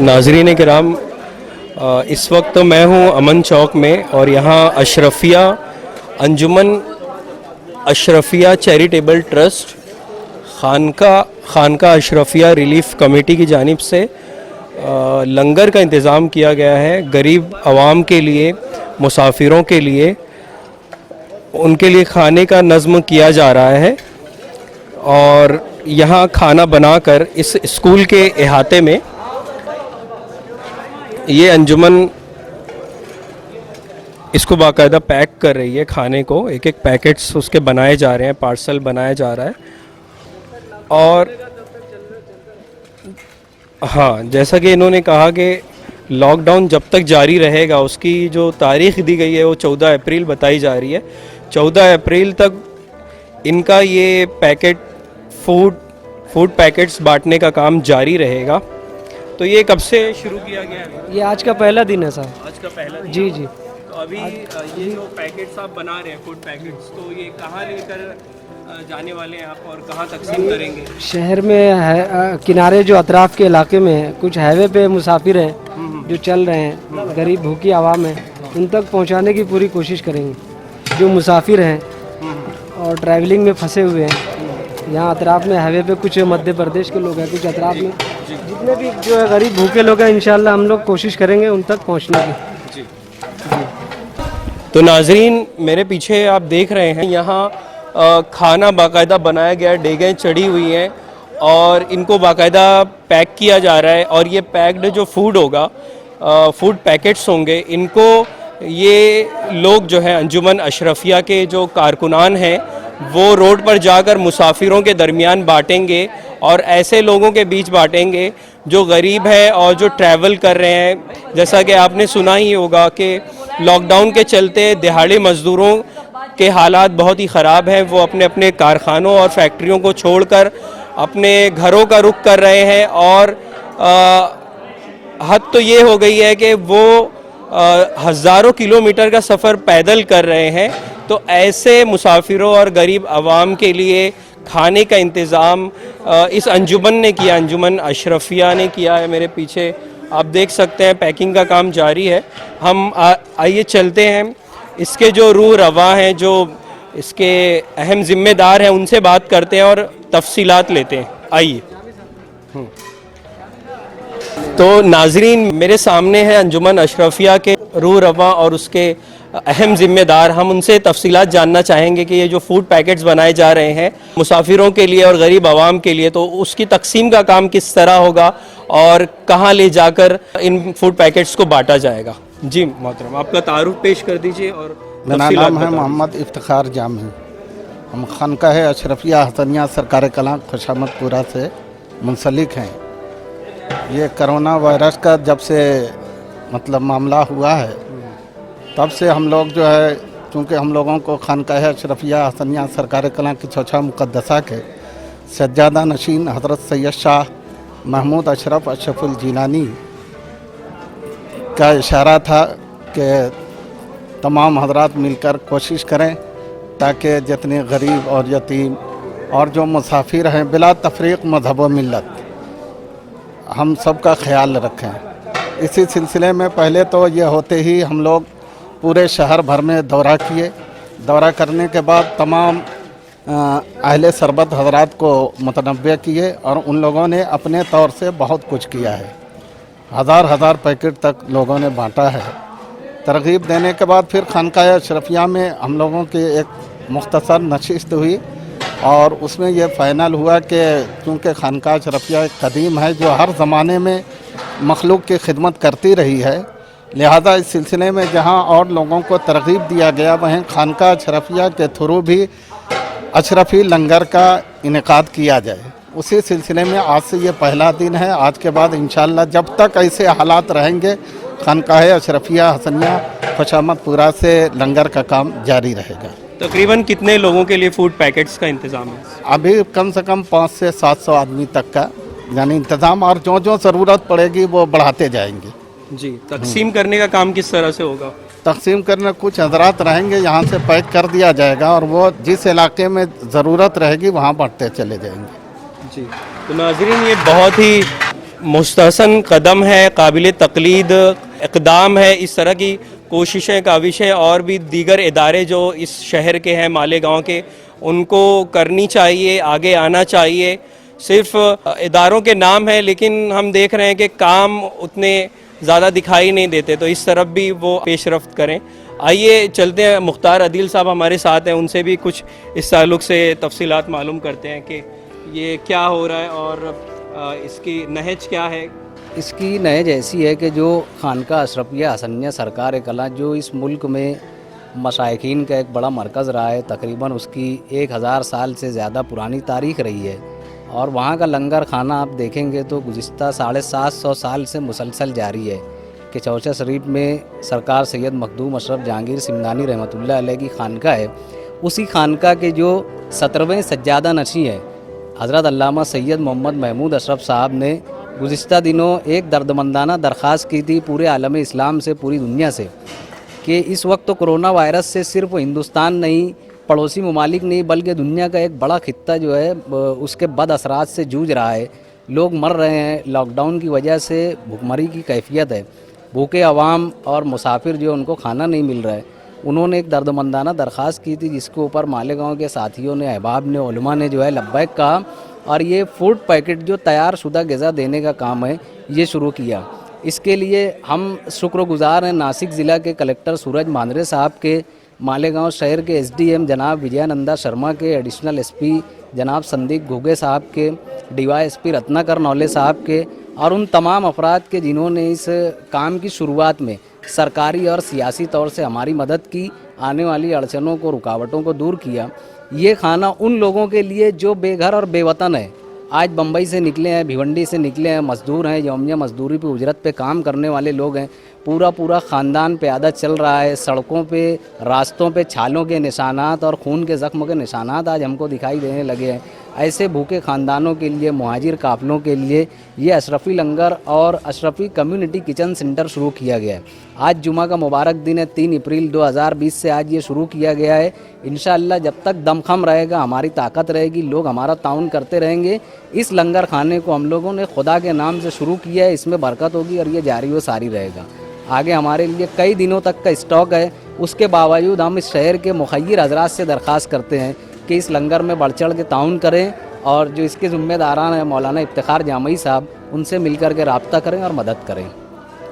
नाज़रीन किराम, इस वक्त मैं हूँ अमन चौक में और यहाँ Ashrafia Anjuman Ashrafia charitable trust Khanqah Ashrafia relief committee की जानिब से लंगर का इंतज़ाम किया गया है। गरीब आवाम के लिए, मुसाफिरों के लिए, उनके लिए खाने का नज़्म किया जा रहा है और यहाँ खाना बनाकर इस स्कूल के अहाते में ये अंजुमन इसको बाकायदा पैक कर रही है। खाने को एक एक पैकेट्स उसके बनाए जा रहे हैं, पार्सल बनाया जा रहा है। और हाँ, जैसा कि इन्होंने कहा कि लॉकडाउन जब तक जारी रहेगा, उसकी जो तारीख़ दी गई है वो 14 अप्रैल बताई जा रही है। 14 अप्रैल तक इनका ये फूड पैकेट्स बांटने का काम जारी रहेगा। तो ये कब से शुरू किया गया है? ये आज का पहला दिन है साहब। आज का पहला दिन? जी जी। तो अभी ये जो पैकेट्स आप बना रहे हैं, फूड पैकेट्स, तो ये कहाँ लेकर जाने वाले हैं आप और कहाँ तकसीम करेंगे? शहर में है, किनारे जो अतराफ़ के इलाके में है, कुछ हाईवे पे मुसाफिर हैं जो चल रहे हैं, गरीब भूखी आवाम है, उन तक पहुंचाने की पूरी कोशिश करेंगे। जो मुसाफिर हैं और ट्रैवलिंग में फंसे हुए हैं, यहाँ अतराफ़ में हाईवे पे कुछ मध्य प्रदेश के लोग हैं, कुछ अतराफ़ में जितने भी जो है गरीब भूखे लोग हैं, इंशाल्लाह हम लोग कोशिश करेंगे उन तक पहुँचने की। तो नाजरीन, मेरे पीछे आप देख रहे हैं यहाँ खाना बाकायदा बनाया गया है, डेगें चढ़ी हुई हैं और इनको बाकायदा पैक किया जा रहा है। और ये पैक्ड जो फूड होगा, फूड पैकेट्स होंगे, इनको ये लोग जो हैं अंजुमन अशरफिया के जो कारकुनान हैं वो रोड पर जाकर मुसाफिरों के दरमियान बांटेंगे और ऐसे लोगों के बीच बांटेंगे जो गरीब हैं और जो ट्रैवल कर रहे हैं। जैसा कि आपने सुना ही होगा कि लॉकडाउन के चलते दिहाड़ी मज़दूरों के हालात बहुत ही ख़राब हैं। वो अपने अपने कारखानों और फैक्ट्रियों को छोड़कर अपने घरों का रुख कर रहे हैं और हद तो ये हो गई है कि वो हज़ारों किलोमीटर का सफ़र पैदल कर रहे हैं। तो ऐसे मुसाफिरों और गरीब आवाम के लिए खाने का इंतज़ाम इस अंजुमन ने किया, अंजुमन अशरफिया ने किया है। मेरे पीछे आप देख सकते हैं पैकिंग का काम जारी है। हम आइए चलते हैं, इसके जो रूह रवा हैं, जो इसके अहम ज़िम्मेदार हैं, उनसे बात करते हैं और तफसीलात लेते हैं। आइए। तो नाजरीन, मेरे सामने है अंजुमन अशरफिया के रूह रवा और उसके अहम ज़िम्मेदार। हम उनसे तफसीलात जानना चाहेंगे कि ये जो फूड पैकेट्स बनाए जा रहे हैं मुसाफिरों के लिए और गरीब आवाम के लिए, तो उसकी तकसीम का काम किस तरह होगा और कहाँ ले जाकर इन फूड पैकेट्स को बांटा जाएगा। जी मोहतरम, आपका तारुफ पेश कर दीजिए। और मेरा नाम है मोहम्मद इफ्तिखार जामी। हम खानका है अशरफिया हसनिया सरकार कलां खुशामदपुरा से मुंसलिक हैं। ये कोरोना वायरस का जब से मतलब मामला हुआ है, तब से हम लोग जो है, चूँकि हम लोगों को खानका है अशरफिया हसनिया सरकार कलां की चौथा मुक़द्दसा के सज्जादा नशीन हज़रत सैयद शाह महमूद अशरफ अशरफुल जीलानी का इशारा था कि तमाम हजरात मिलकर कोशिश करें ताकि जितने गरीब और यतीम और जो मुसाफिर हैं बिला तफरीक मज़हब व मिल्लत, हम सब का ख्याल रखें। इसी सिलसिले में पहले तो ये होते ही हम लोग पूरे शहर भर में दौरा किए। दौरा करने के बाद तमाम अहले सरबत हजरात को मुतनव्वे किए और उन लोगों ने अपने तौर से बहुत कुछ किया है। हज़ार पैकेट तक लोगों ने बांटा है। तरगीब देने के बाद फिर खानकाह अशरफिया में हम लोगों की एक मुख्तसर नशिस्त हुई और उसमें यह फ़ाइनल हुआ कि चूँकि खानकाह अशरफिया एक कदीम है जो हर ज़माने में मखलूक की खिदमत करती रही है, लिहाजा इस सिलसिले में जहाँ और लोगों को तरगीब दिया गया, वहीं खानकाह अशरफिया के थ्रू भी अशरफी लंगर का इनेकाद किया जाए। उसी सिलसिले में आज से ये पहला दिन है। आज के बाद इंशाअल्लाह जब तक ऐसे हालात रहेंगे, खानकाह अशरफिया हसनिया खुशामदपुरा से लंगर का काम जारी रहेगा। तकरीबन कितने लोगों के लिए फूड पैकेट्स का इंतज़ाम है? अभी कम से कम 500 से 700 आदमी तक का यानी इंतज़ाम, और जो जो ज़रूरत पड़ेगी वो बढ़ाते जाएंगे। जी, तकसीम करने का काम किस तरह से होगा? तकसीम करने कुछ हजरात रहेंगे, यहाँ से पैक कर दिया जाएगा और वो जिस इलाके में ज़रूरत रहेगी वहाँ बांटते चले जाएंगे। जी, तो नाज़रीन, ये बहुत ही मुस्तहसन कदम है, काबिल तक़लीद इक़दाम है। इस तरह की कोशिशें काविशें और भी दीगर इदारे जो इस शहर के हैं मालेगांव के, उनको करनी चाहिए, आगे आना चाहिए। सिर्फ इदारों के नाम है लेकिन हम देख रहे हैं कि काम उतने ज़्यादा दिखाई नहीं देते, तो इस तरफ भी वो पेशरफ्त करें। आइए चलते हैं, मुख्तार अदील साहब हमारे साथ हैं, उनसे भी कुछ इस ताल्लुक़ से तफसीलात मालूम करते हैं कि ये क्या हो रहा है और इसकी नहज क्या है। इसकी नहज ऐसी है कि जो खानका अशरफिया हसनिया सरकार कला जो इस मुल्क में मशाइखीन का एक बड़ा मरकज़ रहा है, तकरीबन उसकी 1000 साल से ज़्यादा पुरानी तारीख़ रही है, और वहाँ का लंगर खाना आप देखेंगे तो गुज़िश्ता 750 साल से मुसलसल जारी है कि चौचा शरीफ में सरकार सैयद मखदूम अशरफ जहांगीर सिमनानी रहमतुल्लाह अलैह की खानका है। उसी खानका के जो 17वें सज्जादा नशी हैं हज़रत अल्लामा सैयद मोहम्मद महमूद अशरफ साहब ने गुज़िश्ता दिनों एक दर्दमंदाना दरख्वास्त की थी पूरे आलम इस्लाम से, पूरी दुनिया से, कि इस वक्त तो कोरोना वायरस से सिर्फ हिंदुस्तान नहीं, पड़ोसी ममालिक नहीं, बल्कि दुनिया का एक बड़ा खित्ता जो है उसके बद असरात से जूझ रहा है। लोग मर रहे हैं, लॉकडाउन की वजह से भुखमरी की कैफियत है, भूखे अवाम और मुसाफिर जो उनको खाना नहीं मिल रहा है। उन्होंने एक दर्दमंदाना दरख्वास्त की थी जिसके ऊपर मालेगांव के साथियों ने, अहबाब ने, उलमा ने जो है लब्बैक कहा, और ये फूड पैकेट जो तैयार शुदा ग़िज़ा देने का काम है ये शुरू किया। इसके लिए हम शुक्रगुज़ार हैं नासिक ज़िला के कलेक्टर सूरज मांदरे साहब के, मालेगांव शहर के एसडीएम जनाब विजयानंदा शर्मा के, एडिशनल एसपी जनाब संदीप घुगे साहब के, डीवाईएसपी रत्नाकर नौले साहब के, और उन तमाम अफराद के जिन्होंने इस काम की शुरुआत में सरकारी और सियासी तौर से हमारी मदद की, आने वाली अड़चनों को, रुकावटों को दूर किया। ये खाना उन लोगों के लिए जो बेघर और बेवतन है, आज बम्बई से निकले हैं, भिवंडी से निकले हैं, मज़दूर हैं, यौमिया मज़दूरी पे, उजरत पे काम करने वाले लोग हैं, पूरा ख़ानदान प्यादा चल रहा है। सड़कों पे, रास्तों पे छालों के निशानात और खून के ज़ख्म के निशानात आज हमको दिखाई देने लगे हैं। ऐसे भूखे ख़ानदानों के लिए, मुहाजिर काफ़िलों के लिए ये अशरफी लंगर और अशरफी कम्युनिटी किचन सेंटर शुरू किया गया है। आज जुमा का मुबारक दिन है, 3 अप्रैल 2020 से आज ये शुरू किया गया है। इंशाअल्लाह जब तक दमखम रहेगा, हमारी ताकत रहेगी, लोग हमारा ताउन करते रहेंगे। इस लंगर खाने को हम लोगों ने खुदा के नाम से शुरू किया है, इसमें बरकत होगी और ये जारी व सारी रहेगा। आगे हमारे लिए कई दिनों तक का स्टॉक है, उसके बावजूद हम इस शहर के मुखय्यर हजरात से दरख्वास्त करते हैं कि इस लंगर में बढ़ चढ़ के ताउन करें, और जो इसके ज़िम्मेदारान हैं मौलाना इफ्तिखार जामई साहब, उनसे मिल कर के रब्ता करें और मदद करें।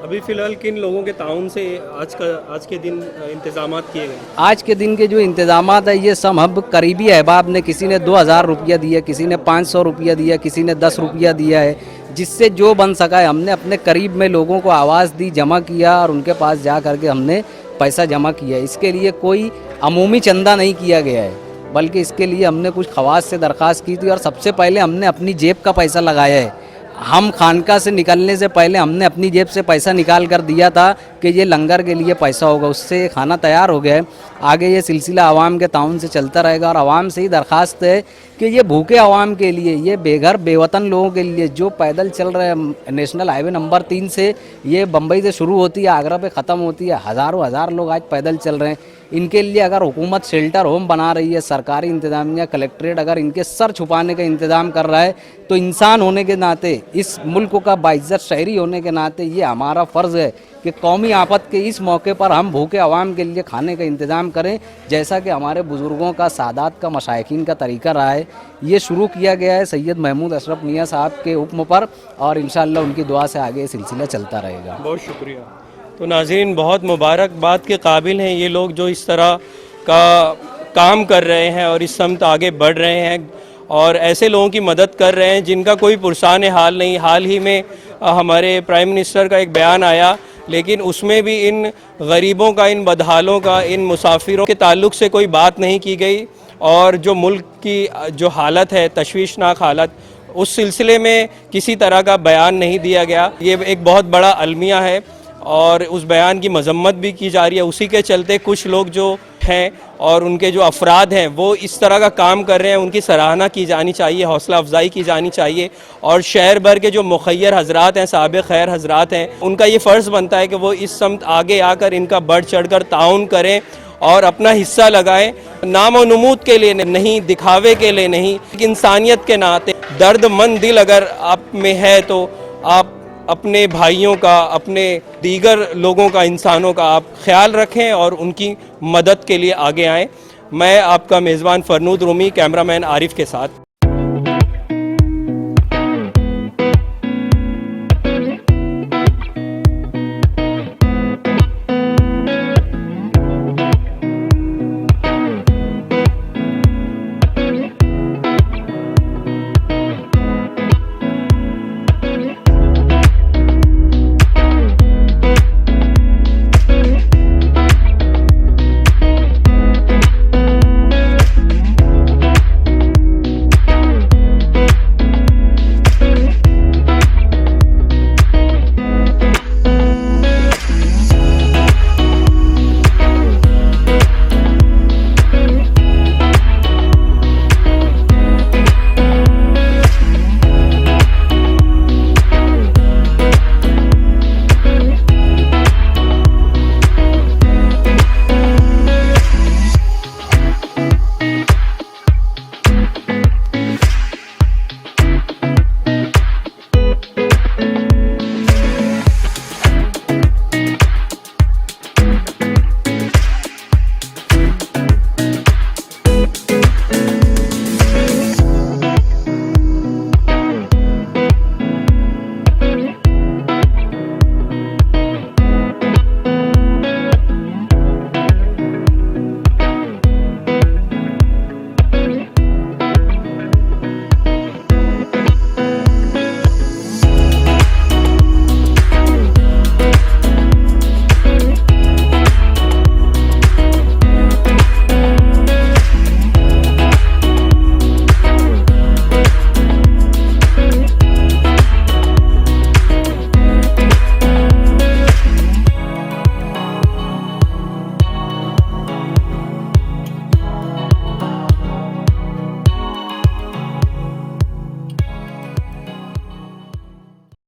अभी फ़िलहाल किन लोगों के ताउन से आज के दिन इंतज़ामात किए गए? आज के दिन के जो इंतज़ामात है ये सब हम करीबी अहबाब ने, किसी ने 2000 रुपया दिया, किसी ने 500 रुपया दिया, किसी ने 10 रुपया दिया है, जिससे जो बन सका है हमने अपने करीब में लोगों को आवाज़ दी, जमा किया और उनके पास जा कर के हमने पैसा जमा किया। इसके लिए कोई अमूमी चंदा नहीं किया गया है, बल्कि इसके लिए हमने कुछ खवास से दरख्वास्त की थी और सबसे पहले हमने अपनी जेब का पैसा लगाया है। हम खानका से निकलने से पहले हमने अपनी जेब से पैसा निकाल कर दिया था कि ये लंगर के लिए पैसा होगा, उससे ये खाना तैयार हो गया है। आगे ये सिलसिला आवाम के ताउन से चलता रहेगा, और आवाम से ही दरख्वास्त है कि ये भूखे आवाम के लिए, ये बेघर बेवतन लोगों के लिए जो पैदल चल रहे हैं, नेशनल हाईवे नंबर 3 से ये बम्बई से शुरू होती है, आगरा पे ख़त्म होती है, हज़ार लोग आज पैदल चल रहे हैं। इनके लिए अगर हुकूमत शेल्टर होम बना रही है, सरकारी इंतज़ामिया, कलेक्ट्रेट अगर इनके सर छुपाने का इंतज़ाम कर रहा है, तो इंसान होने के नाते, इस मुल्क का बाइज्जत शहरी होने के नाते ये हमारा फ़र्ज़ है कि कौमी आफत के इस मौके पर हम भूखे अवाम के लिए खाने का इंतज़ाम करें, जैसा कि हमारे बुज़ुर्गों का, सादात का, मशाइखीन का तरीका रहा है। ये शुरू किया गया है सैयद महमूद अशरफ मियाँ साहब के हुक्म पर, और इंशाअल्लाह उनकी दुआ से आगे ये सिलसिला चलता रहेगा। बहुत शुक्रिया। तो नाज़रीन, बहुत मुबारकबाद के काबिल हैं ये लोग जो इस तरह का काम कर रहे हैं और इस समत आगे बढ़ रहे हैं, और ऐसे लोगों की मदद कर रहे हैं जिनका कोई पुरसान हाल नहीं। हाल ही में हमारे प्राइम मिनिस्टर का एक बयान आया, लेकिन उसमें भी इन गरीबों का, इन बदहालों का, इन मुसाफिरों के ताल्लुक़ से कोई बात नहीं की गई, और जो मुल्क की जो हालत है, तशवीशनाक हालत, उस सिलसिले में किसी तरह का बयान नहीं दिया गया। ये एक बहुत बड़ा अलमिया है और उस बयान की मजम्मत भी की जा रही है। उसी के चलते कुछ लोग जो हैं और उनके जो अफराद हैं वो इस तरह का काम कर रहे हैं, उनकी सराहना की जानी चाहिए, हौसला अफजाई की जानी चाहिए। और शहर भर के जो मुखय्यर हजरात हैं, साबिक़ खैर हजरात हैं, उनका ये फ़र्ज़ बनता है कि वो इस समत आगे आकर इनका बढ़ चढ़ कर ताउन करें और अपना हिस्सा लगाएं। नाम और नमूद के लिए नहीं, दिखावे के लिए नहीं, इंसानियत के नाते दर्दमंद दिल अगर आप में है तो आप अपने भाइयों का, अपने दीगर लोगों का, इंसानों का आप ख्याल रखें और उनकी मदद के लिए आगे आएं। मैं आपका मेज़बान फरनूद रूमी, कैमरामैन आरिफ के साथ।